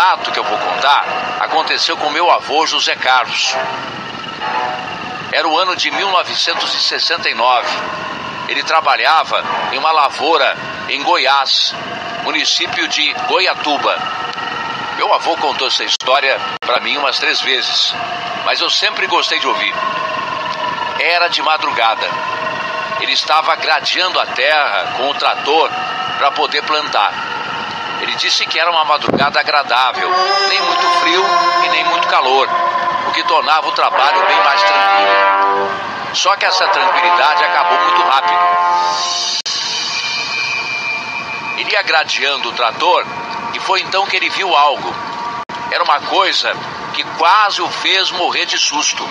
relato que eu vou contar aconteceu com meu avô José Carlos. Era o ano de 1969. Ele trabalhava em uma lavoura em Goiás, município de Goiatuba. Meu avô contou essa história para mim umas 3 vezes, mas eu sempre gostei de ouvir. Era de madrugada. Ele estava gradeando a terra com o trator para poder plantar. Ele disse que era uma madrugada agradável, nem muito frio e nem muito calor, o que tornava o trabalho bem mais tranquilo. Só que essa tranquilidade acabou muito rápido. Ele ia gradeando o trator e foi então que ele viu algo. Era uma coisa que quase o fez morrer de susto.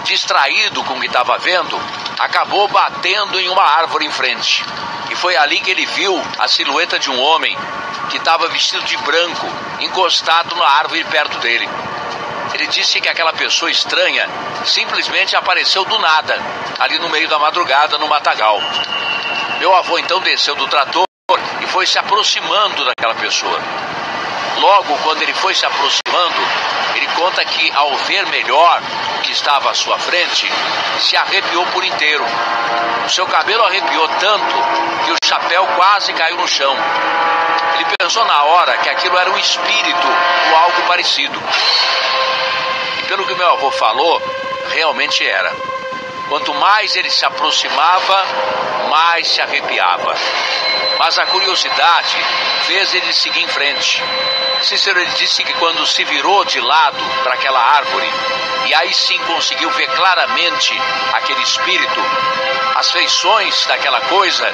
Distraído com o que estava vendo, acabou batendo em uma árvore em frente. E foi ali que ele viu a silhueta de um homem que estava vestido de branco, encostado na árvore perto dele. Ele disse que aquela pessoa estranha simplesmente apareceu do nada, ali no meio da madrugada, no matagal. Meu avô então desceu do trator e foi se aproximando daquela pessoa. Logo, quando ele foi se aproximando, ele conta que, ao ver melhor o que estava à sua frente, se arrepiou por inteiro. O seu cabelo arrepiou tanto que o chapéu quase caiu no chão. Ele pensou na hora que aquilo era um espírito ou algo parecido. E pelo que meu avô falou, realmente era. Quanto mais ele se aproximava, mais se arrepiava. Mas a curiosidade fez ele seguir em frente. Cícero, ele disse que quando se virou de lado para aquela árvore, e aí sim conseguiu ver claramente aquele espírito, as feições daquela coisa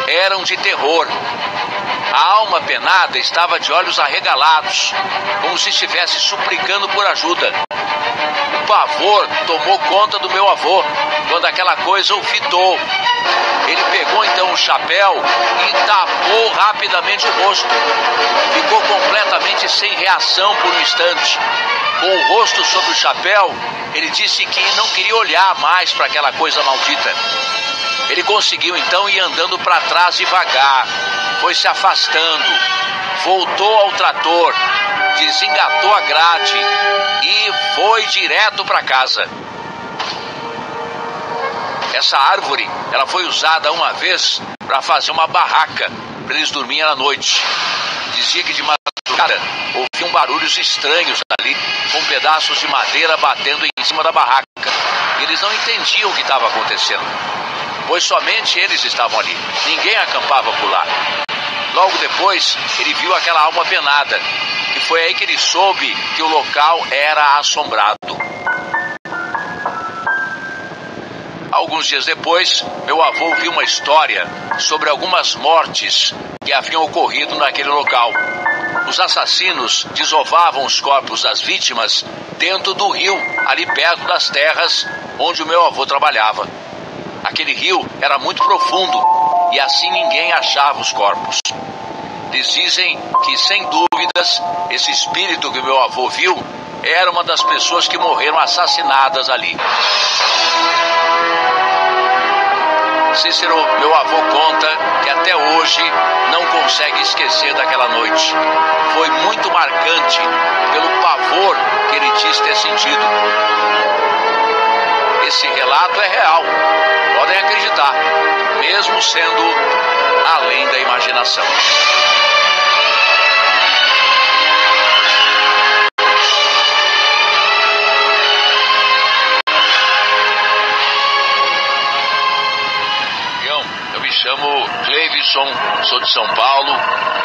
eram de terror. A alma penada estava de olhos arregalados, como se estivesse suplicando por ajuda. O pavor tomou conta do meu avô, quando aquela coisa o fitou. Ele pegou então o chapéu e tapou rapidamente o rosto. Ficou completamente sem reação por um instante. Com o rosto sobre o chapéu, ele disse que não queria olhar mais para aquela coisa maldita. Ele conseguiu então ir andando para trás devagar, foi se afastando, voltou ao trator, desengatou a grade e foi direto para casa. Essa árvore, ela foi usada uma vez para fazer uma barraca, para eles dormirem à noite. Dizia que de madrugada ouviam barulhos estranhos ali, com pedaços de madeira batendo em cima da barraca. E eles não entendiam o que estava acontecendo, pois somente eles estavam ali, ninguém acampava por lá. Logo depois, ele viu aquela alma penada, e foi aí que ele soube que o local era assombrado. Alguns dias depois, meu avô ouviu uma história sobre algumas mortes que haviam ocorrido naquele local. Os assassinos desovavam os corpos das vítimas dentro do rio, ali perto das terras onde o meu avô trabalhava. Aquele rio era muito profundo e assim ninguém achava os corpos. Eles dizem que, sem dúvidas, esse espírito que meu avô viu era uma das pessoas que morreram assassinadas ali. Cícero, meu avô, conta que até hoje não consegue esquecer daquela noite. Foi muito marcante pelo pavor que ele diz ter sentido. Esse relato é real, podem acreditar, mesmo sendo além da imaginação. Eu me chamo Cleivson, sou de São Paulo,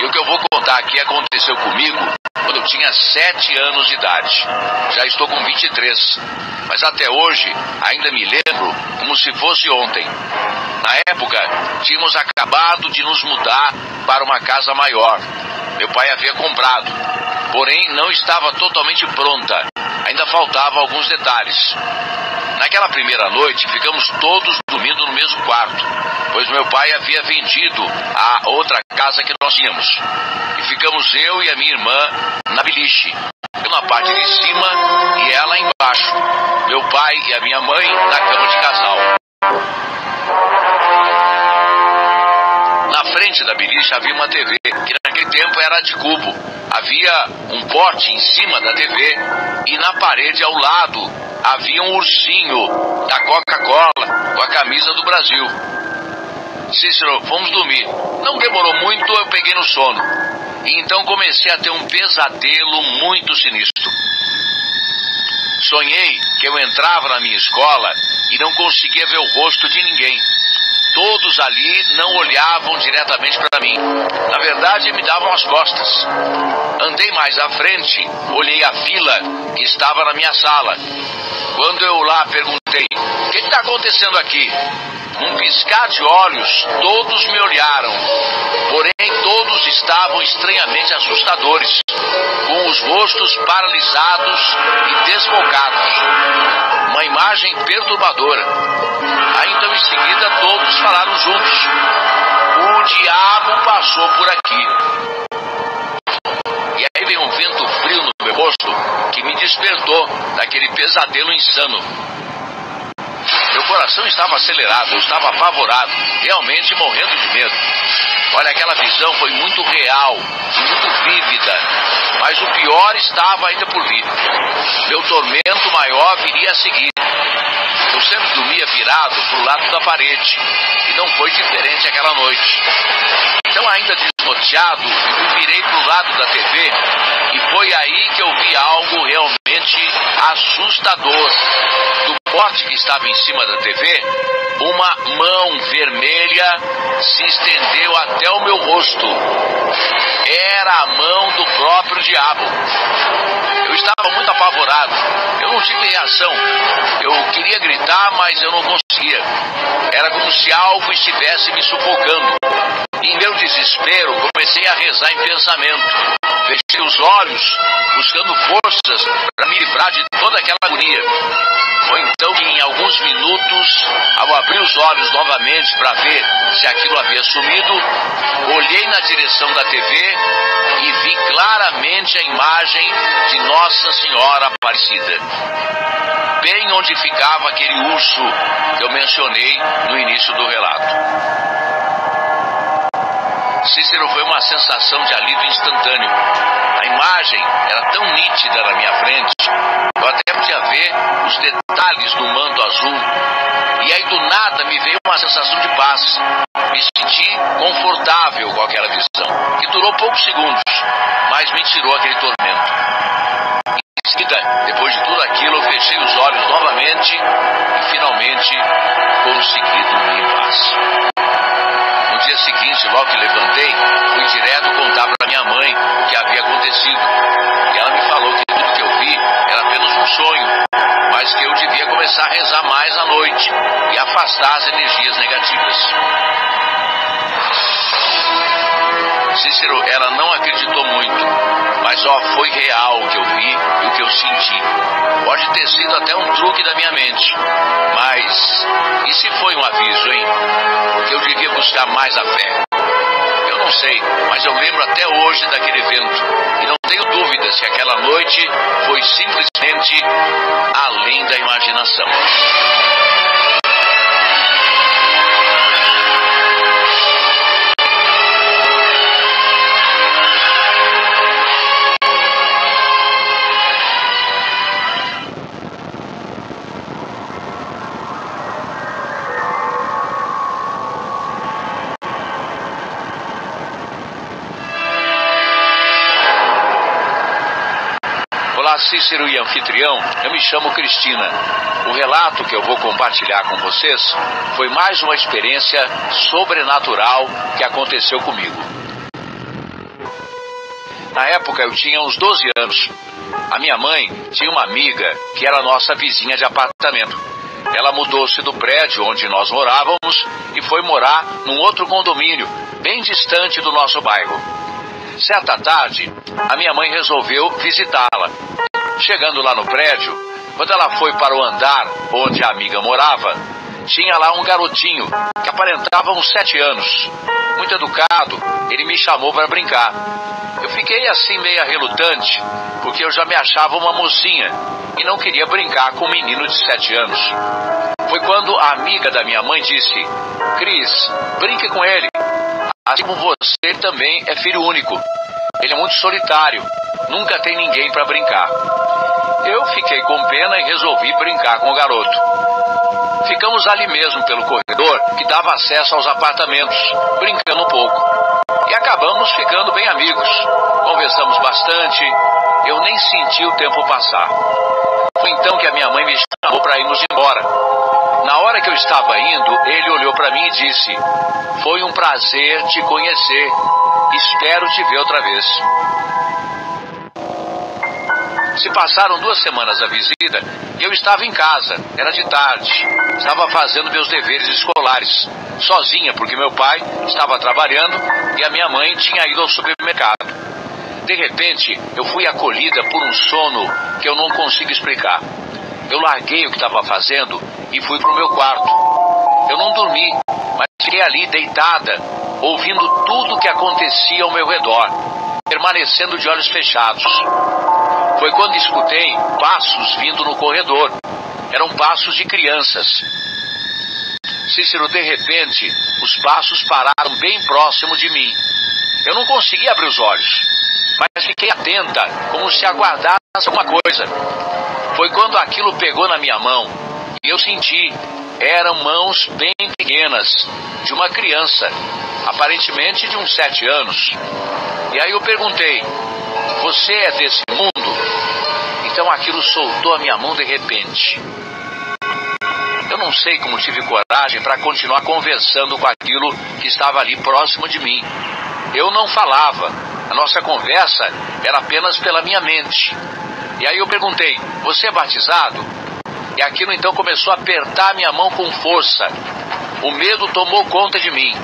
e o que eu vou contar aqui aconteceu comigo quando eu tinha 7 anos de idade. Já estou com 23, mas até hoje ainda me lembro como se fosse ontem. Na época, tínhamos acabado de nos mudar para uma casa maior. Meu pai havia comprado, porém não estava totalmente pronta. Ainda faltavam alguns detalhes. Naquela primeira noite, ficamos todos dormindo no mesmo quarto, pois meu pai havia vendido a outra casa que nós tínhamos. E ficamos eu e a minha irmã na beliche, eu na parte de cima e ela embaixo. Meu pai e a minha mãe na cama de casal. Na frente frente da beliche havia uma TV, que naquele tempo era de cubo. Havia um pote em cima da TV e na parede ao lado havia um ursinho da Coca-Cola com a camisa do Brasil. Cícero, fomos dormir. Não demorou muito, eu peguei no sono. E então comecei a ter um pesadelo muito sinistro. Sonhei que eu entrava na minha escola e não conseguia ver o rosto de ninguém. Todos ali não olhavam diretamente para mim. Na verdade, me davam as costas. Andei mais à frente, olhei a fila que estava na minha sala. Quando eu lá perguntei, o que está acontecendo aqui? Num piscar de olhos, todos me olharam. Porém, todos estavam estranhamente assustadores, com os rostos paralisados e desfocados. Uma imagem perturbadora. Aí então, em seguida, todos falaram juntos. O diabo passou por aqui. E aí veio um vento frio no meu rosto que me despertou daquele pesadelo insano. Meu coração estava acelerado, eu estava apavorado, realmente morrendo de medo. Olha, aquela visão foi muito real, muito vívida, mas o pior estava ainda por vir. Meu tormento maior viria a seguir. Eu sempre dormia virado para o lado da parede, e não foi diferente aquela noite. Então, ainda desnorteado, eu virei para o lado da TV, e foi aí que eu vi algo realmente assustador. Do pote que estava em cima da TV, uma mão vermelha se estendeu até o meu rosto. Era a mão do próprio diabo. Eu estava muito apavorado. Eu não tive reação. Eu queria gritar, mas eu não conseguia. Era como se algo estivesse me sufocando. Em meu desespero, comecei a rezar em pensamento. Fechei os olhos, buscando forças para me livrar de toda aquela agonia. Foi então que, em alguns minutos, ao abrir os olhos novamente para ver se aquilo havia sumido, olhei na direção da TV e vi claramente a imagem de Nossa Senhora Aparecida, bem onde ficava aquele urso que eu mencionei no início do relato. Cícero, foi uma sensação de alívio instantâneo. A imagem era tão nítida na minha frente, eu até podia ver os detalhes do manto azul. E aí do nada me veio uma sensação de paz. Me senti confortável com aquela visão, que durou poucos segundos, mas me tirou aquele tormento. Em seguida, depois de tudo aquilo, eu fechei os olhos novamente e finalmente consegui dormir em paz. No dia seguinte, logo que levantei, fui direto contar para minha mãe o que havia acontecido. E ela me falou que tudo que eu vi era apenas um sonho, mas que eu devia começar a rezar mais à noite e afastar as energias negativas. Cícero, ela não acreditou muito, mas foi real o que eu vi e o que eu senti. Pode ter sido até um truque da minha mente, mas e se foi um aviso, hein? Que eu devia buscar mais a fé? Eu não sei, mas eu lembro até hoje daquele evento e não tenho dúvidas que aquela noite foi simplesmente além da imaginação. Olá, Cícero e anfitrião, eu me chamo Cristina. O relato que eu vou compartilhar com vocês foi mais uma experiência sobrenatural que aconteceu comigo. Na época eu tinha uns 12 anos. A minha mãe tinha uma amiga que era nossa vizinha de apartamento. Ela mudou-se do prédio onde nós morávamos e foi morar num outro condomínio, bem distante do nosso bairro. Certa tarde, a minha mãe resolveu visitá-la. Chegando lá no prédio, quando ela foi para o andar onde a amiga morava, tinha lá um garotinho que aparentava uns 7 anos. Muito educado, ele me chamou para brincar. Eu fiquei assim meio relutante, porque eu já me achava uma mocinha e não queria brincar com um menino de 7 anos. Foi quando a amiga da minha mãe disse: "Cris, brinque com ele." Assim como você, ele também é filho único. Ele é muito solitário, nunca tem ninguém para brincar. Eu fiquei com pena e resolvi brincar com o garoto. Ficamos ali mesmo pelo corredor que dava acesso aos apartamentos, brincando um pouco. E acabamos ficando bem amigos. Conversamos bastante, eu nem senti o tempo passar. Foi então que a minha mãe me chamou para irmos embora. Na hora que eu estava indo, ele olhou para mim e disse: "Foi um prazer te conhecer. Espero te ver outra vez." Se passaram 2 semanas da visita e eu estava em casa. Era de tarde. Estava fazendo meus deveres escolares, sozinha, porque meu pai estava trabalhando e a minha mãe tinha ido ao supermercado. De repente, eu fui acolhida por um sono que eu não consigo explicar. Eu larguei o que estava fazendo e fui para o meu quarto. Eu não dormi, mas fiquei ali deitada, ouvindo tudo o que acontecia ao meu redor, permanecendo de olhos fechados. Foi quando escutei passos vindo no corredor. Eram passos de crianças. Cícero, de repente, os passos pararam bem próximo de mim. Eu não consegui abrir os olhos, mas fiquei atenta, como se aguardasse alguma coisa. Foi quando aquilo pegou na minha mão e eu senti. Eram mãos bem pequenas, de uma criança, aparentemente de uns 7 anos. E aí eu perguntei: "Você é desse mundo?" Então aquilo soltou a minha mão de repente. Eu não sei como tive coragem para continuar conversando com aquilo que estava ali próximo de mim. Eu não falava, a nossa conversa era apenas pela minha mente. E aí eu perguntei: "Você é batizado?" E aquilo então começou a apertar minha mão com força. O medo tomou conta de mim.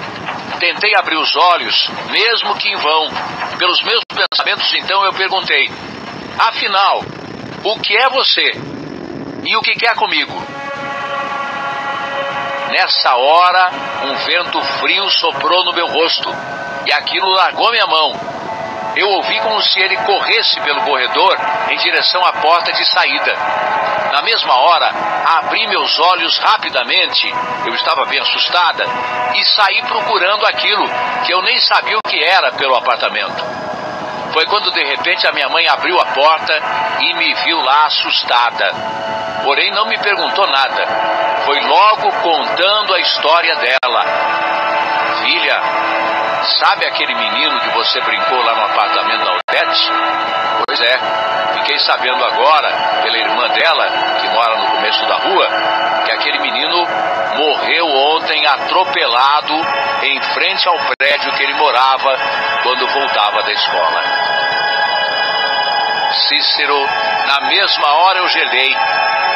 Tentei abrir os olhos, mesmo que em vão. Pelos meus pensamentos, então, eu perguntei: "Afinal, o que é você? E o que quer comigo?" Nessa hora, um vento frio soprou no meu rosto e aquilo largou minha mão. Eu ouvi como se ele corresse pelo corredor em direção à porta de saída. Na mesma hora, abri meus olhos rapidamente, eu estava bem assustada, e saí procurando aquilo que eu nem sabia o que era pelo apartamento. Foi quando de repente a minha mãe abriu a porta e me viu lá assustada. Porém não me perguntou nada. Foi logo contando a história dela. "Filha, sabe aquele menino que você brincou lá no apartamento da Odete?" "Pois é, fiquei sabendo agora, pela irmã dela, que mora no começo da rua, que aquele menino morreu ontem atropelado em frente ao prédio que ele morava quando voltava da escola." Cícero, na mesma hora eu gelei.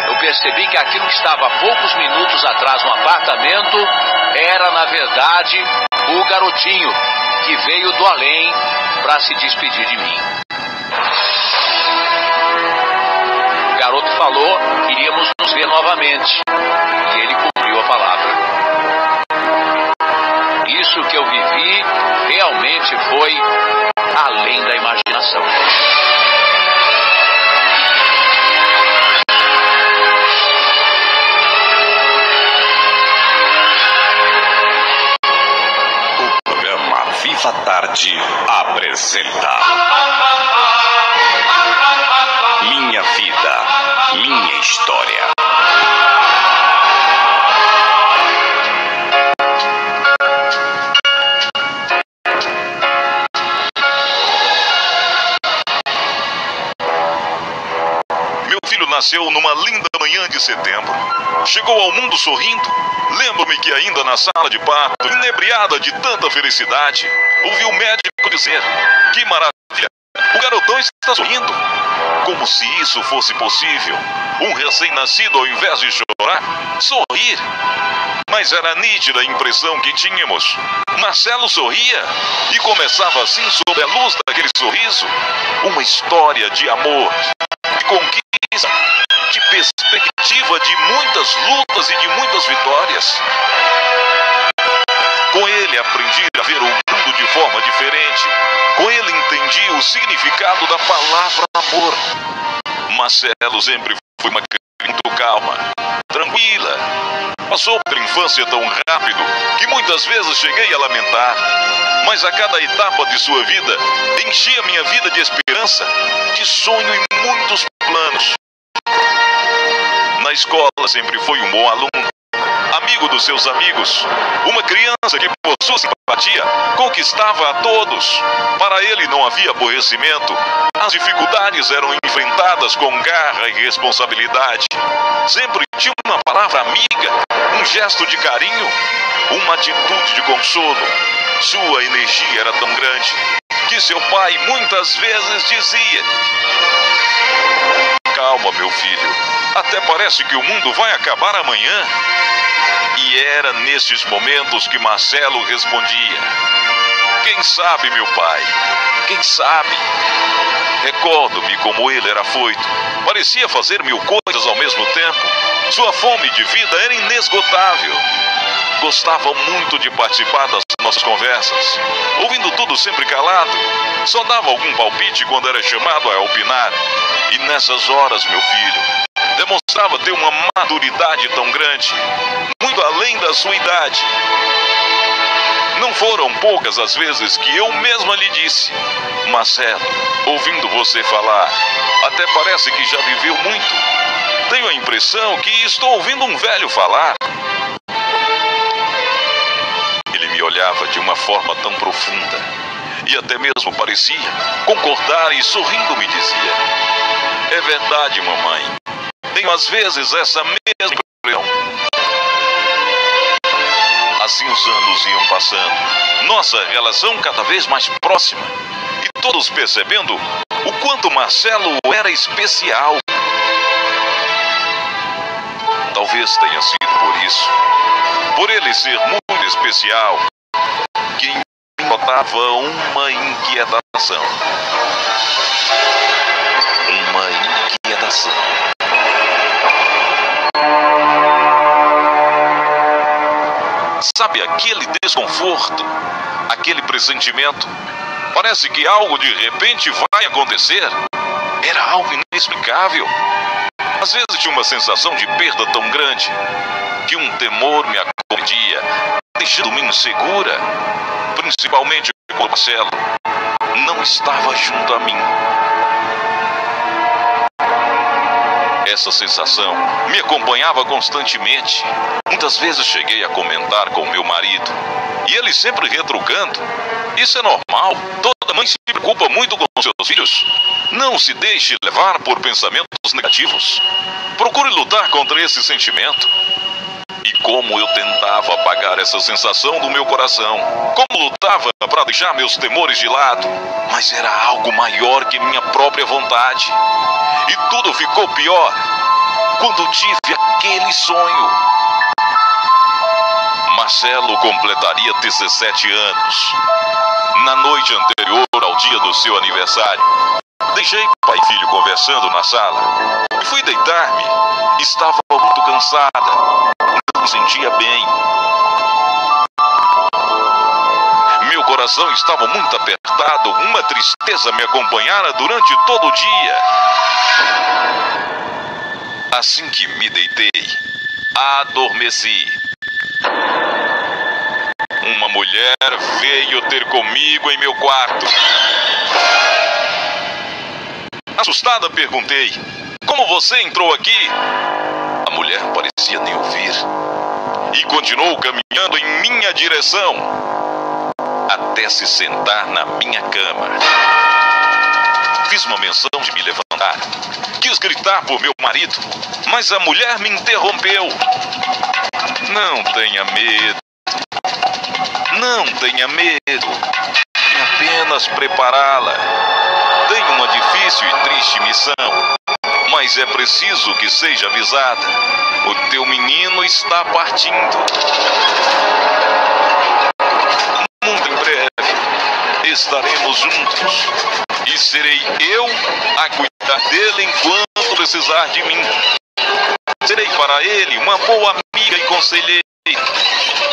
Eu percebi que aquilo que estava há poucos minutos atrás no apartamento era, na verdade, o garotinho que veio do além para se despedir de mim. O garoto falou que iríamos nos ver novamente e ele cumpriu a palavra. Isso que eu vivi realmente foi além da imaginação. Viva a Tarde apresenta Minha Vida, Minha História. Meu filho nasceu numa linda manhã de setembro. Chegou ao mundo sorrindo. Lembro-me que ainda na sala de parto, inebriada de tanta felicidade, ouvi o médico dizer: "Que maravilha, o garotão está sorrindo." Como se isso fosse possível. Um recém-nascido, ao invés de chorar, sorrir. Mas era nítida a impressão que tínhamos. Marcelo sorria e começava assim, sob a luz daquele sorriso, uma história de amor, de conquista, de perspectiva de muitas lutas e de muitas vitórias. Com ele aprendi a ver o mundo de forma diferente. Com ele entendi o significado da palavra amor. Marcelo sempre foi uma muito calma, tranquila. Passou pela infância tão rápido que muitas vezes cheguei a lamentar. Mas a cada etapa de sua vida, enchia minha vida de esperança, de sonho e muitos planos. Na escola sempre foi um bom aluno, amigo dos seus amigos, uma criança que por sua simpatia conquistava a todos. Para ele não havia aborrecimento, as dificuldades eram enfrentadas com garra e responsabilidade. Sempre tinha uma palavra amiga, um gesto de carinho, uma atitude de consolo. Sua energia era tão grande que seu pai muitas vezes dizia: calma, meu filho, até parece que o mundo vai acabar amanhã. E era nesses momentos que Marcelo respondia: quem sabe, meu pai, quem sabe? Recordo-me como ele era afoito, parecia fazer mil coisas ao mesmo tempo. Sua fome de vida era inesgotável. Gostava muito de participar das nossas conversas, ouvindo tudo sempre calado. Só dava algum palpite quando era chamado a opinar. E nessas horas, meu filho, demonstrava ter uma maturidade tão grande, muito além da sua idade. Não foram poucas as vezes que eu mesma lhe disse: Marcelo, ouvindo você falar, até parece que já viveu muito. Tenho a impressão que estou ouvindo um velho falar. Ele me olhava de uma forma tão profunda e até mesmo parecia concordar e sorrindo me dizia: é verdade, mamãe. Tenho às vezes essa mesma impressão. Assim os anos iam passando, nossa relação cada vez mais próxima, e todos percebendo o quanto Marcelo era especial. Talvez tenha sido por isso, por ele ser muito especial, que me notava uma inquietação. Uma inquietação. Sabe aquele desconforto, aquele pressentimento? Parece que algo de repente vai acontecer. Era algo inexplicável. Às vezes tinha uma sensação de perda tão grande que um temor me acometia, deixando-me insegura, principalmente quando Marcelo não estava junto a mim. Essa sensação me acompanhava constantemente. Muitas vezes cheguei a comentar com meu marido, e ele sempre retrucando: isso é normal, toda mãe se preocupa muito com seus filhos. Não se deixe levar por pensamentos negativos. Procure lutar contra esse sentimento. E como eu tentava apagar essa sensação do meu coração, como lutava para deixar meus temores de lado, mas era algo maior que minha própria vontade. E tudo ficou pior quando tive aquele sonho. Marcelo completaria 17 anos. Na noite anterior ao dia do seu aniversário, deixei pai e filho conversando na sala e fui deitar-me. Estava muito cansada, não me sentia bem. Meu coração estava muito apertado, uma tristeza me acompanhara durante todo o dia. Assim que me deitei, adormeci. Uma mulher veio ter comigo em meu quarto. Assustada, perguntei: como você entrou aqui? A mulher parecia nem ouvir e continuou caminhando em minha direção até se sentar na minha cama. Fiz uma menção de me levantar. Quis gritar por meu marido, mas a mulher me interrompeu. Não tenha medo. Não tenha medo. É apenas prepará-la. Tenho uma difícil e triste missão, mas é preciso que seja avisada. O teu menino está partindo. Muito em breve estaremos juntos e serei eu a cuidar dele enquanto precisar de mim. Serei para ele uma boa amiga e conselheira.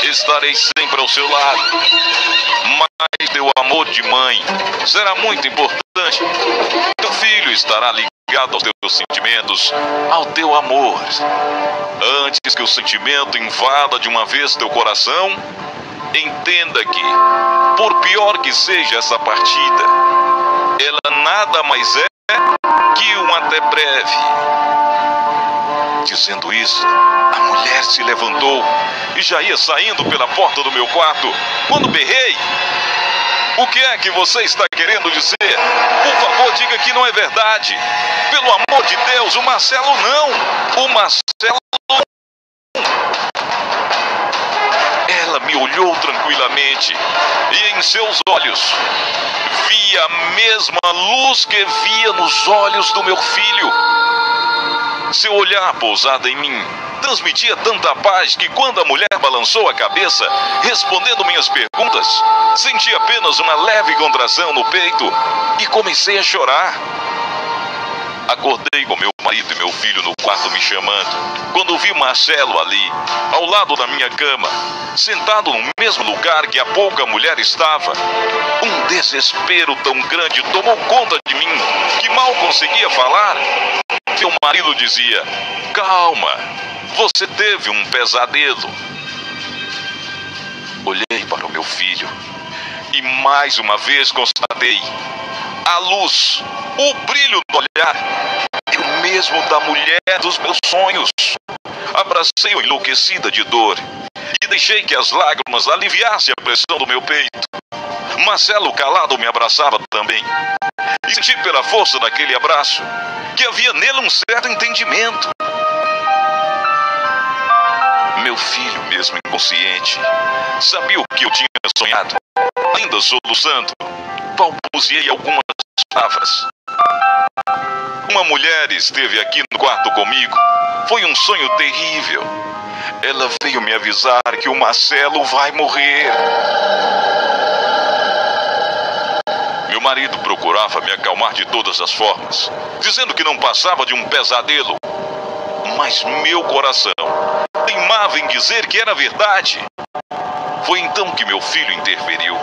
Estarei sempre ao seu lado. Mas teu amor de mãe será muito importante. Teu filho estará ligado apegado aos teus sentimentos, ao teu amor. Antes que o sentimento invada de uma vez teu coração, entenda que, por pior que seja essa partida, ela nada mais é que um até breve. Dizendo isso, a mulher se levantou e já ia saindo pela porta do meu quarto, quando berrei: o que é que você está querendo dizer? Por favor, diga que não é verdade. Pelo amor de Deus, o Marcelo não. O Marcelo não. Ela me olhou tranquilamente e em seus olhos vi a mesma luz que via nos olhos do meu filho. Seu olhar pousado em mim transmitia tanta paz que, quando a mulher balançou a cabeça, respondendo minhas perguntas, senti apenas uma leve contração no peito e comecei a chorar. Acordei com meu marido e meu filho no quarto me chamando, quando vi Marcelo ali, ao lado da minha cama, sentado no mesmo lugar que há pouco a mulher estava. Um desespero tão grande tomou conta de mim que mal conseguia falar. Meu marido dizia: calma, você teve um pesadelo. Olhei para o meu filho e mais uma vez constatei a luz, o brilho no olhar, é o mesmo da mulher dos meus sonhos. Abracei-o enlouquecida de dor e deixei que as lágrimas aliviassem a pressão do meu peito. Marcelo, calado, me abraçava também. E senti pela força daquele abraço que havia nele um certo entendimento. Meu filho, mesmo inconsciente, sabia o que eu tinha sonhado. Ainda soluçando, balbuciei algumas palavras. Uma mulher esteve aqui no quarto comigo. Foi um sonho terrível. Ela veio me avisar que o Marcelo vai morrer. Meu marido procurava me acalmar de todas as formas, dizendo que não passava de um pesadelo. Mas meu coração teimava em dizer que era verdade. Foi então que meu filho interferiu.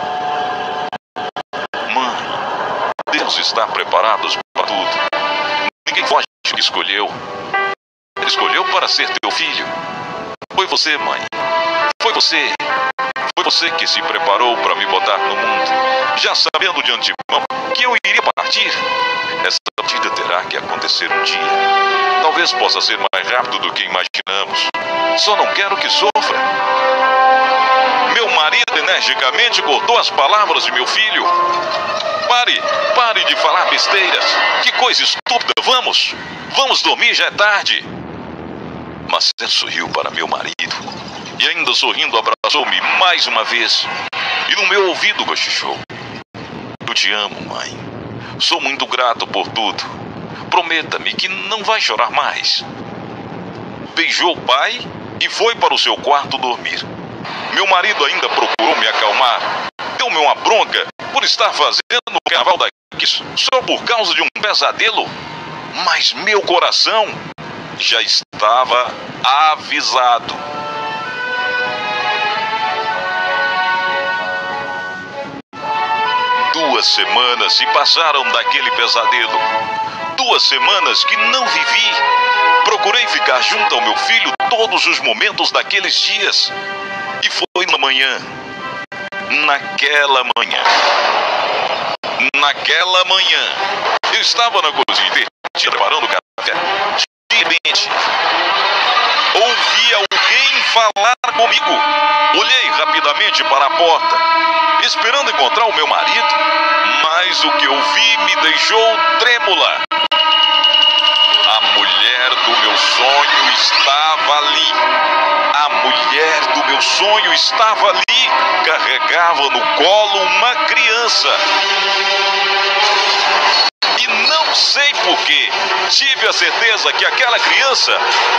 Mãe, Deus está preparado para tudo. Ninguém foge do que escolheu. Ele escolheu para ser teu filho. Foi você, mãe. Foi você. Foi você que se preparou para me botar no mundo, já sabendo de antemão que eu iria partir. Essa partida terá que acontecer um dia. Talvez possa ser mais rápido do que imaginamos. Só não quero que sofra. Meu marido energicamente cortou as palavras de meu filho. Pare de falar besteiras. Que coisa estúpida. Vamos dormir, já é tarde. Marcelo sorriu para meu marido e, ainda sorrindo, abraçou-me mais uma vez e no meu ouvido cochichou: eu te amo, mãe. Sou muito grato por tudo. Prometa-me que não vai chorar mais. Beijou o pai e foi para o seu quarto dormir. Meu marido ainda procurou me acalmar. Deu-me uma bronca por estar fazendo o carnaval daqui só por causa de um pesadelo. Mas meu coração já estava avisado. Duas semanas se passaram daquele pesadelo. 2 semanas que não vivi. Procurei ficar junto ao meu filho todos os momentos daqueles dias. E foi na manhã. Naquela manhã, eu estava na cozinha preparando café. De repente, ouvi alguém falar comigo. Olhei rapidamente para a porta, esperando encontrar o meu marido, mas o que eu vi me deixou trêmula. A mulher do meu sonho estava ali. A mulher do meu sonho estava ali. Carregava no colo uma criança. E não sei porquê, tive a certeza que aquela criança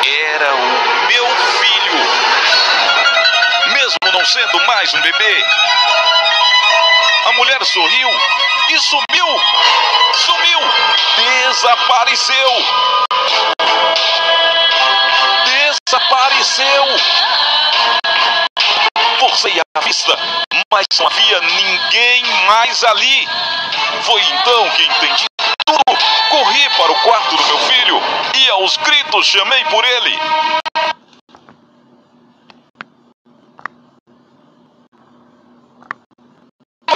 era o meu filho. Mesmo não sendo mais um bebê. A mulher sorriu e sumiu. Desapareceu. Forcei a vista, mas não havia ninguém mais ali. Foi então que entendi tudo. Corri para o quarto do meu filho e aos gritos chamei por ele.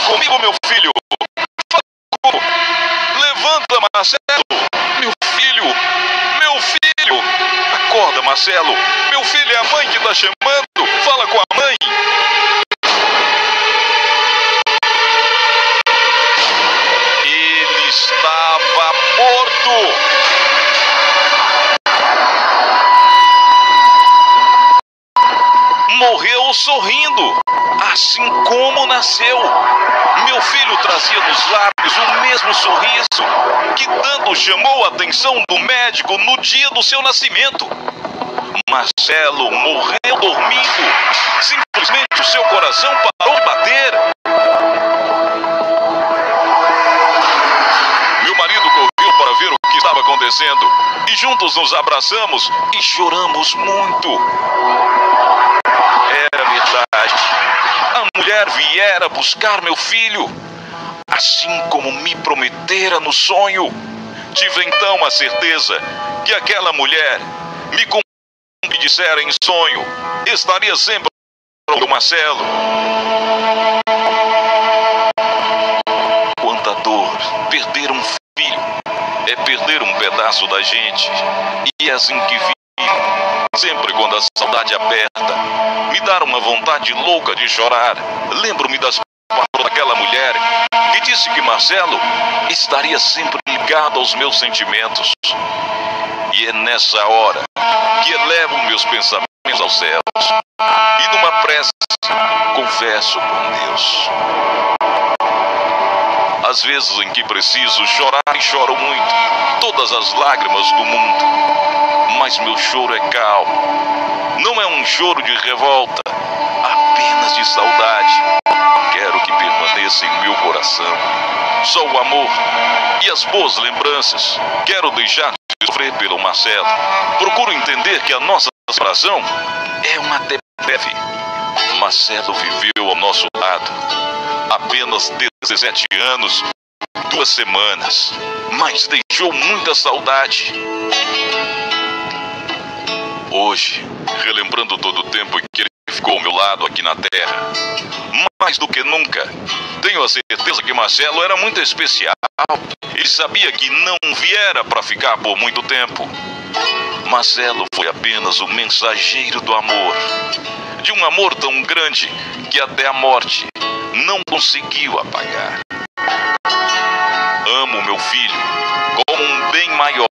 Comigo, meu filho. Levanta, Marcelo. Meu filho. Meu filho. Acorda, Marcelo. Meu filho, é a mãe que está chamando. Fala com a mãe. Ele estava morto. Morreu sorrindo, assim como nasceu. Meu filho trazia nos lábios o mesmo sorriso que tanto chamou a atenção do médico no dia do seu nascimento. Marcelo morreu dormindo. Simplesmente o seu coração parou de bater. Meu marido correu para ver o que estava acontecendo e juntos nos abraçamos e choramos muito. Era verdade. A mulher viera buscar meu filho, assim como me prometera no sonho. Tive então a certeza que aquela mulher me dissera em sonho, estaria sempre com o Marcelo. Quanta dor perder um filho, é perder um pedaço da gente. E é assim que vivo. Sempre quando a saudade aperta, me dá uma vontade louca de chorar. Lembro-me das palavras daquela mulher que disse que Marcelo estaria sempre ligado aos meus sentimentos. E é nessa hora que elevo meus pensamentos aos céus e numa prece confesso com Deus. Às vezes em que preciso chorar e choro muito, todas as lágrimas do mundo, mas meu choro é calmo. Não é um choro de revolta, apenas de saudade. Quero que permaneça em meu coração só o amor e as boas lembranças. Quero deixar de sofrer pelo Marcelo. Procuro entender que a nossa separação é uma até breve. Marcelo viveu ao nosso lado apenas 17 anos, 2 semanas, mas deixou muita saudade. Hoje, relembrando todo o tempo em que ele ficou ao meu lado aqui na terra, mais do que nunca, tenho a certeza que Marcelo era muito especial. Ele sabia que não viera para ficar por muito tempo. Marcelo foi apenas o mensageiro do amor, de um amor tão grande que até a morte não conseguiu apagar. Amo meu filho como um bem maior.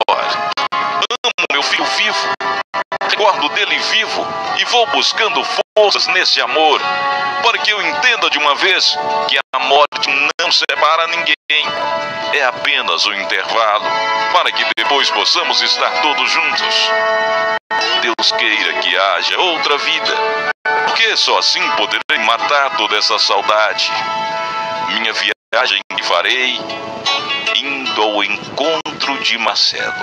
Amo meu filho vivo. Recordo dele vivo e vou buscando forças nesse amor, para que eu entenda de uma vez que a morte não separa ninguém. É apenas um intervalo, para que depois possamos estar todos juntos. Deus queira que haja outra vida, porque só assim poderei matar toda essa saudade. Minha viagem que farei, indo ao encontro de Marcelo.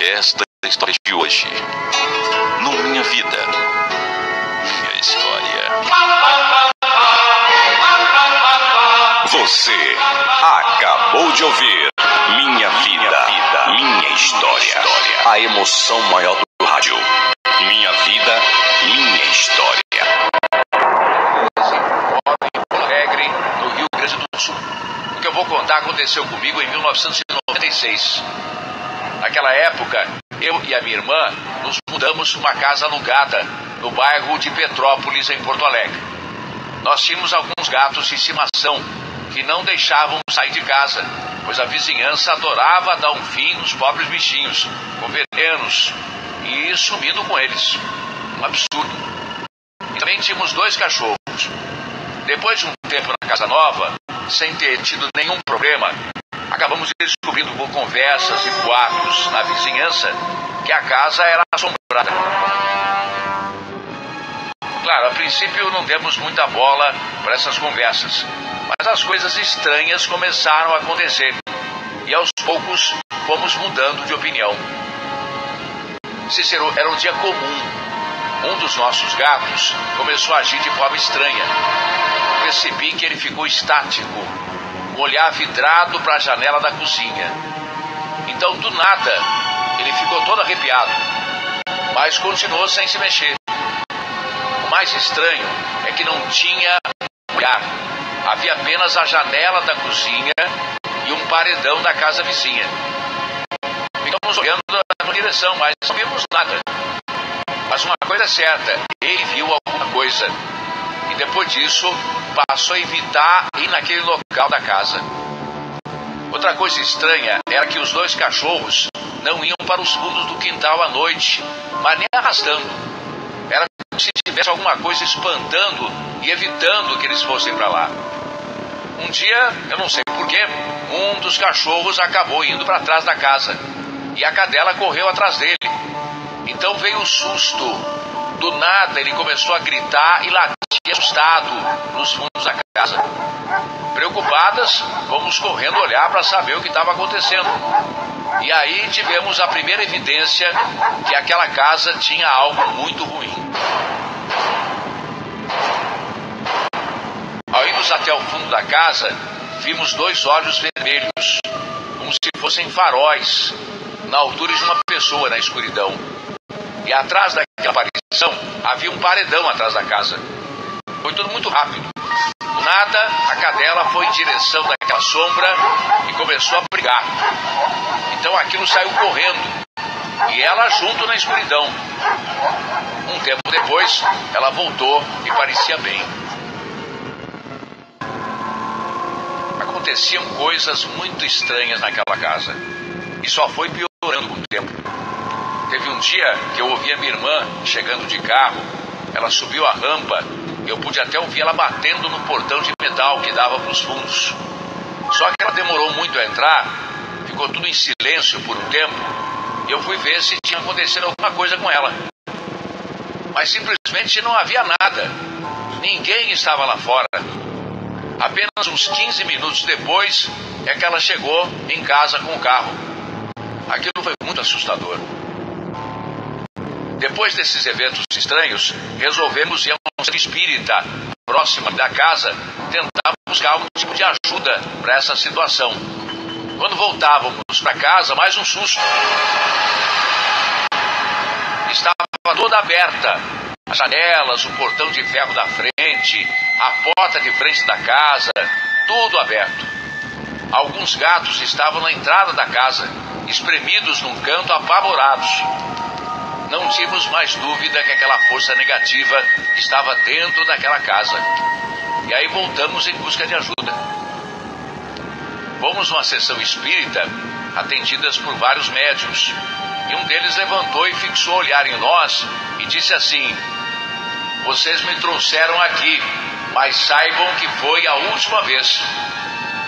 Esta é a história de hoje. No Minha Vida, Minha História. Você acabou de ouvir Minha Vida, Minha História. A emoção maior do rádio. Minha Vida, Minha História. Em Porto Alegre, no Rio Grande do Sul. O que eu vou contar aconteceu comigo em 1996. Naquela época, eu e a minha irmã nos mudamos para uma casa alugada no bairro de Petrópolis, em Porto Alegre. Nós tínhamos alguns gatos de estimação que não deixavam sair de casa, pois a vizinhança adorava dar um fim nos pobres bichinhos, com venenos e sumindo com eles. Um absurdo. E também tínhamos 2 cachorros. Depois de um tempo na casa nova, sem ter tido nenhum problema, acabamos descobrindo por conversas e boatos na vizinhança que a casa era assombrada. Claro, a princípio não demos muita bola para essas conversas, mas as coisas estranhas começaram a acontecer e aos poucos fomos mudando de opinião. Cícero, era um dia comum. Um dos nossos gatos começou a agir de forma estranha. percebi que ele ficou estático, um olhar vidrado para a janela da cozinha. Então, do nada, ele ficou todo arrepiado, mas continuou sem se mexer. O mais estranho é que não tinha olhar. Havia apenas a janela da cozinha e um paredão da casa vizinha. Ficamos olhando na direção, mas não vimos nada. Mas uma coisa é certa, ele viu alguma coisa. E depois disso, passou a evitar ir naquele local da casa. Outra coisa estranha era que os 2 cachorros não iam para os fundos do quintal à noite, mas nem arrastando. Era como se tivesse alguma coisa espantando e evitando que eles fossem para lá. Um dia, eu não sei porquê, um dos cachorros acabou indo para trás da casa e a cadela correu atrás dele. Então veio um susto. Do nada ele começou a gritar e latir assustado nos fundos da casa. Preocupadas, fomos correndo olhar para saber o que estava acontecendo. E aí tivemos a primeira evidência que aquela casa tinha algo muito ruim. Ao irmos até o fundo da casa, vimos 2 olhos vermelhos, como se fossem faróis, na altura de uma pessoa na escuridão. E atrás daquela aparição, havia um paredão atrás da casa. Foi tudo muito rápido. Do nada, a cadela foi em direção daquela sombra e começou a brigar. Então aquilo saiu correndo, e ela junto na escuridão. Um tempo depois, ela voltou e parecia bem. Aconteciam coisas muito estranhas naquela casa, e só foi piorando com o tempo. Teve um dia que eu ouvi a minha irmã chegando de carro. Ela subiu a rampa e eu pude até ouvir ela batendo no portão de metal que dava para os fundos. Só que ela demorou muito a entrar, ficou tudo em silêncio por um tempo, e eu fui ver se tinha acontecido alguma coisa com ela. Mas simplesmente não havia nada. Ninguém estava lá fora. Apenas uns 15 minutos depois é que ela chegou em casa com o carro. Aquilo foi muito assustador. Depois desses eventos estranhos, resolvemos ir a um centro espírita próximo da casa tentar buscar algum tipo de ajuda para essa situação. Quando voltávamos para casa, mais um susto. Estava toda aberta. As janelas, o portão de ferro da frente, a porta de frente da casa, tudo aberto. Alguns gatos estavam na entrada da casa, espremidos num canto, apavorados. Não tínhamos mais dúvida que aquela força negativa estava dentro daquela casa. E aí voltamos em busca de ajuda. Fomos numa sessão espírita, atendidas por vários médiuns. E um deles levantou e fixou o olhar em nós e disse assim: "Vocês me trouxeram aqui, mas saibam que foi a última vez.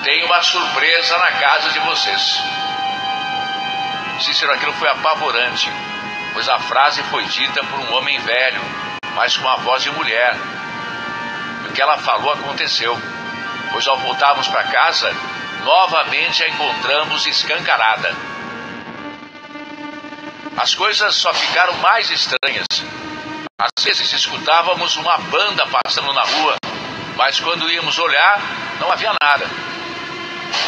Tem uma surpresa na casa de vocês." Cícero, aquilo foi apavorante, pois a frase foi dita por um homem velho, mas com a voz de mulher. E o que ela falou aconteceu, pois ao voltarmos para casa, novamente a encontramos escancarada. As coisas só ficaram mais estranhas. Às vezes escutávamos uma banda passando na rua, mas quando íamos olhar, não havia nada.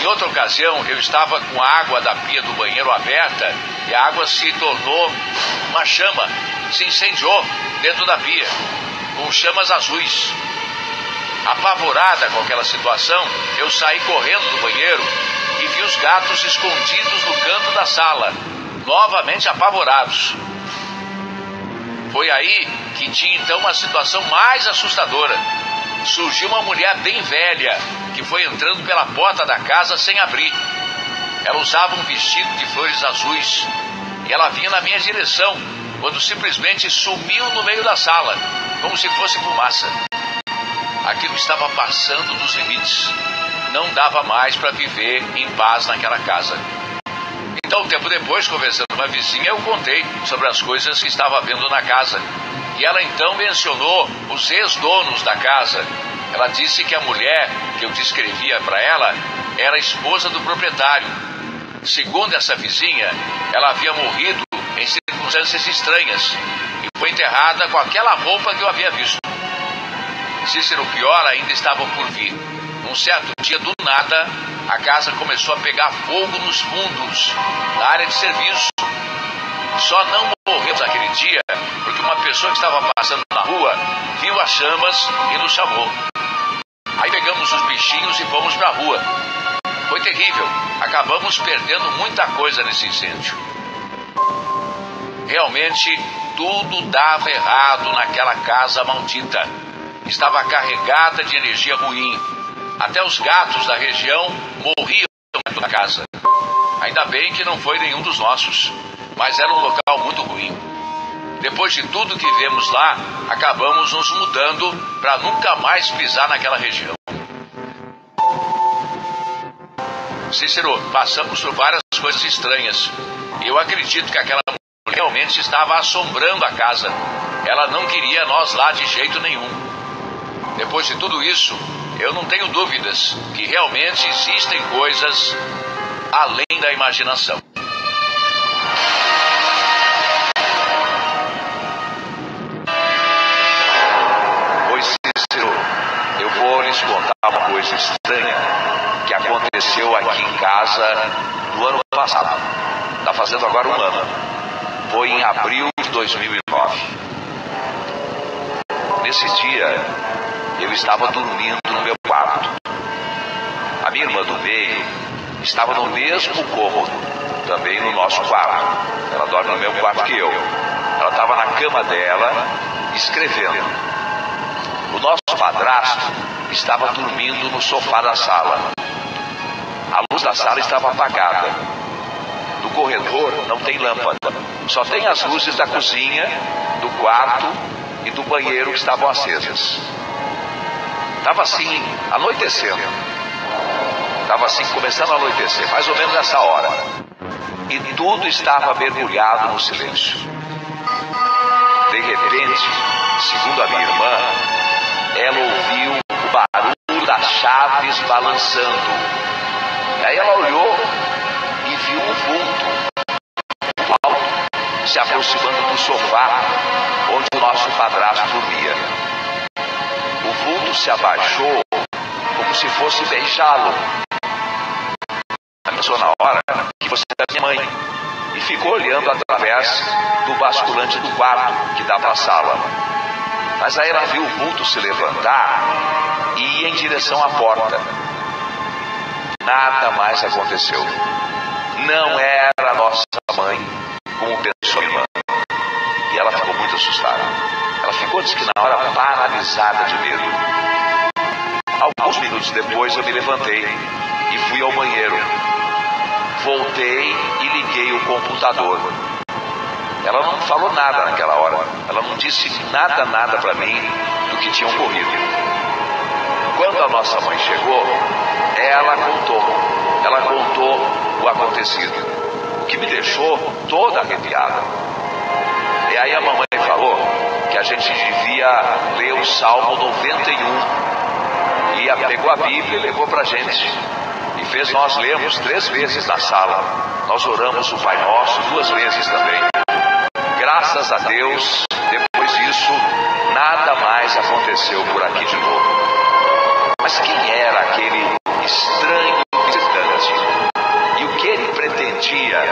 Em outra ocasião, eu estava com a água da pia do banheiro aberta e a água se tornou uma chama, se incendiou dentro da pia, com chamas azuis. Apavorada com aquela situação, eu saí correndo do banheiro e vi os gatos escondidos no canto da sala, novamente apavorados. Foi aí que tinha então uma situação mais assustadora. Surgiu uma mulher bem velha que foi entrando pela porta da casa sem abrir. Ela usava um vestido de flores azuis e ela vinha na minha direção, quando simplesmente sumiu no meio da sala, como se fosse fumaça. Aquilo estava passando dos limites. Não dava mais para viver em paz naquela casa. Então, um tempo depois, conversando com uma vizinha, eu contei sobre as coisas que estava vendo na casa. E ela então mencionou os ex-donos da casa. Ela disse que a mulher que eu descrevia para ela era a esposa do proprietário. Segundo essa vizinha, ela havia morrido em circunstâncias estranhas e foi enterrada com aquela roupa que eu havia visto. Cícero, pior ainda estava por vir. Um certo dia, do nada, a casa começou a pegar fogo nos fundos da área de serviço. Só não morremos naquele dia porque uma pessoa que estava passando na rua viu as chamas e nos chamou. Aí pegamos os bichinhos e fomos para a rua. Foi terrível. Acabamos perdendo muita coisa nesse incêndio. Realmente, tudo dava errado naquela casa maldita. Estava carregada de energia ruim. Até os gatos da região morriam na casa. Ainda bem que não foi nenhum dos nossos, mas era um local muito ruim. Depois de tudo que vemos lá, acabamos nos mudando para nunca mais pisar naquela região. Cícero, passamos por várias coisas estranhas. Eu acredito que aquela mulher realmente estava assombrando a casa. Ela não queria nós lá de jeito nenhum. Depois de tudo isso, eu não tenho dúvidas que realmente existem coisas além da imaginação. Pois, Cícero, eu vou lhes contar uma coisa estranha que aconteceu aqui em casa no ano passado. Está fazendo agora um ano. Foi em abril de 2009. Nesse dia, eu estava dormindo no meu quarto. A minha irmã do meio estava no mesmo cômodo, também no nosso quarto. Ela dorme no mesmo quarto que eu. Ela estava na cama dela, escrevendo. O nosso padrasto estava dormindo no sofá da sala. A luz da sala estava apagada. No corredor não tem lâmpada. Só tem as luzes da cozinha, do quarto e do banheiro que estavam acesas. Estava assim, anoitecendo. Estava assim, começando a anoitecer, mais ou menos nessa hora. E tudo estava mergulhado no silêncio. De repente, segundo a minha irmã, ela ouviu o barulho das chaves balançando. E aí ela olhou e viu um vulto alto se aproximando do sofá onde o nosso padrasto dormia. O vulto se abaixou como se fosse beijá-lo. Pensou na hora que você é minha mãe e ficou olhando através do basculante do quarto que dava à sala. Mas aí ela viu o vulto se levantar e ir em direção à porta. Nada mais aconteceu. Não era a nossa mãe, como pensou a irmã. E ela ficou muito assustada. Ela ficou, diz que na hora, paralisada de medo. Alguns minutos depois eu me levantei e fui ao banheiro. Voltei e liguei o computador. Ela não falou nada naquela hora. Ela não disse nada para mim do que tinha ocorrido. Quando a nossa mãe chegou, ela contou o acontecido, o que me deixou toda arrepiada. E aí a mamãe falou que a gente devia ler o Salmo 91. E pegou a Bíblia e levou para a gente. E fez nós lermos 3 vezes na sala. Nós oramos o Pai Nosso 2 vezes também. Graças a Deus, depois disso, nada mais aconteceu por aqui de novo. Mas quem era aquele estranho visitante? E o que ele pretendia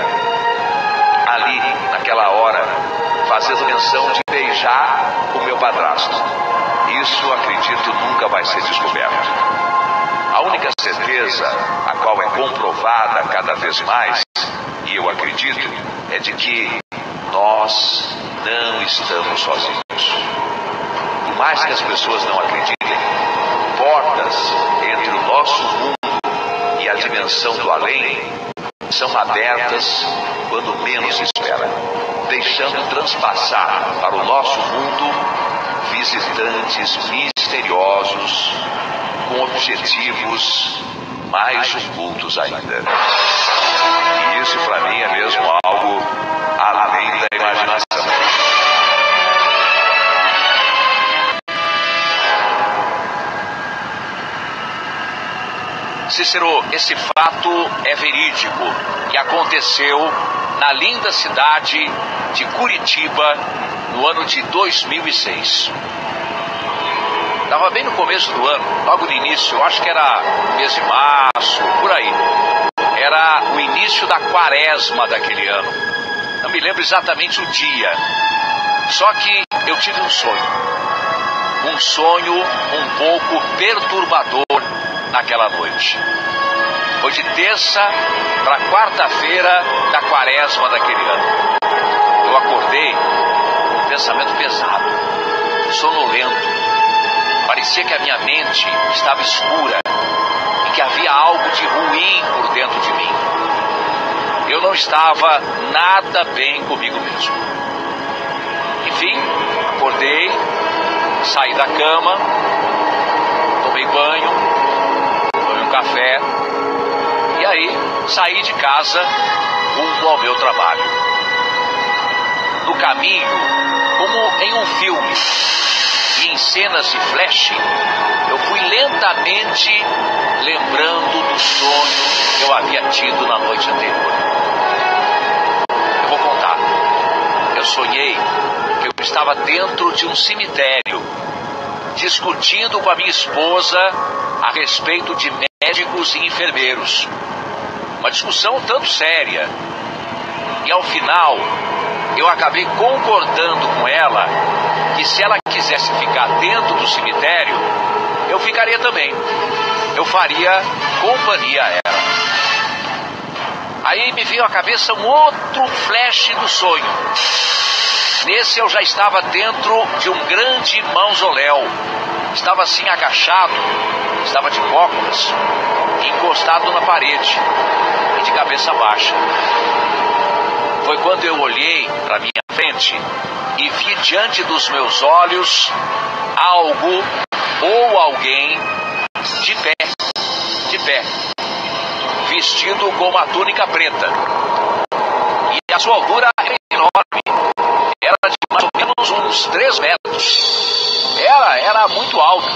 ali, naquela hora, fazendo menção de beijar o meu padrasto? Isso, acredito, nunca vai ser descoberto. A única certeza, a qual é comprovada cada vez mais, e eu acredito, é de que nós não estamos sozinhos. Por mais que as pessoas não acreditem, portas entre o nosso mundo e a dimensão do além são abertas quando menos espera, deixando transpassar para o nosso mundo visitantes misteriosos com objetivos mais ocultos ainda. E isso para mim é mesmo algo além da imaginação. Cícero, esse fato é verídico e aconteceu na linda cidade de Curitiba no ano de 2006. Estava Estava bem no começo do ano, logo no início, eu acho que era mês de março, por aí. Era o início da quaresma daquele ano. Não me lembro exatamente o dia. Só que eu tive um sonho. Um sonho um pouco perturbador naquela noite. Foi de terça para quarta-feira da quaresma daquele ano. Eu acordei com um pensamento pesado, sonolento. Parecia que a minha mente estava escura e que havia algo de ruim por dentro de mim. Eu não estava nada bem comigo mesmo. Enfim, acordei, saí da cama, tomei banho, tomei um café e aí saí de casa rumo ao meu trabalho. No caminho, como em um filme, e em cenas de flash, eu fui lentamente lembrando do sonho que eu havia tido na noite anterior. Eu vou contar. Eu sonhei que eu estava dentro de um cemitério, discutindo com a minha esposa a respeito de médicos e enfermeiros. Uma discussão tanto séria. E ao final, eu acabei concordando com ela que se ela quisesse ficar dentro do cemitério, eu ficaria também. Eu faria companhia a ela. Aí me veio à cabeça um outro flash do sonho. Nesse eu já estava dentro de um grande mausoléu. Estava assim agachado, estava de cócoras, encostado na parede e de cabeça baixa. Foi quando eu olhei para minha frente e vi diante dos meus olhos algo ou alguém de pé, vestido com uma túnica preta. E a sua altura era enorme, era de mais ou menos uns 3 metros. Era muito alto,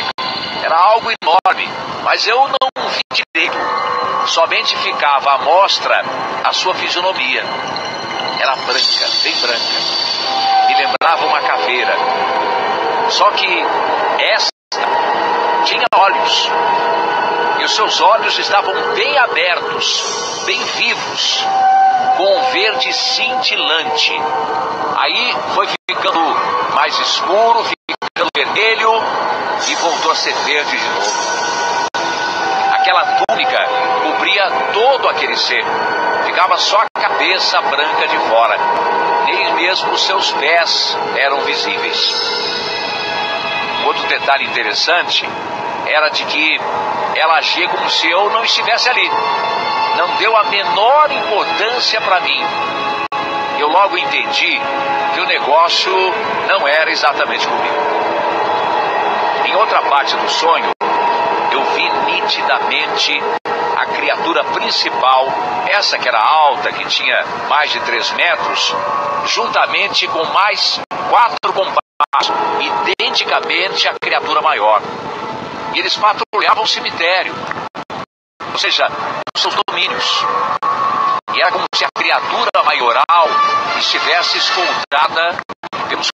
era algo enorme, mas eu não vi direito, somente ficava à mostra a sua fisionomia. Era branca, bem branca. Me lembrava uma caveira. Só que essa tinha olhos. E os seus olhos estavam bem abertos, bem vivos, com um verde cintilante. Aí foi ficando mais escuro, ficando vermelho e voltou a ser verde de novo. Aquela túnica cobria todo aquele ser. Ficava só a cabeça branca de fora. Nem mesmo os seus pés eram visíveis. Outro detalhe interessante era de que ela agia como se eu não estivesse ali. Não deu a menor importância para mim. Eu logo entendi que o negócio não era exatamente comigo. Em outra parte do sonho, eu vi nitidamente a criatura principal, essa que era alta, que tinha mais de 3 metros, juntamente com mais 4 compassos, identicamente à criatura maior. E eles patrulhavam o cemitério, ou seja, os seus domínios. E era como se a criatura maioral estivesse escoltada pelos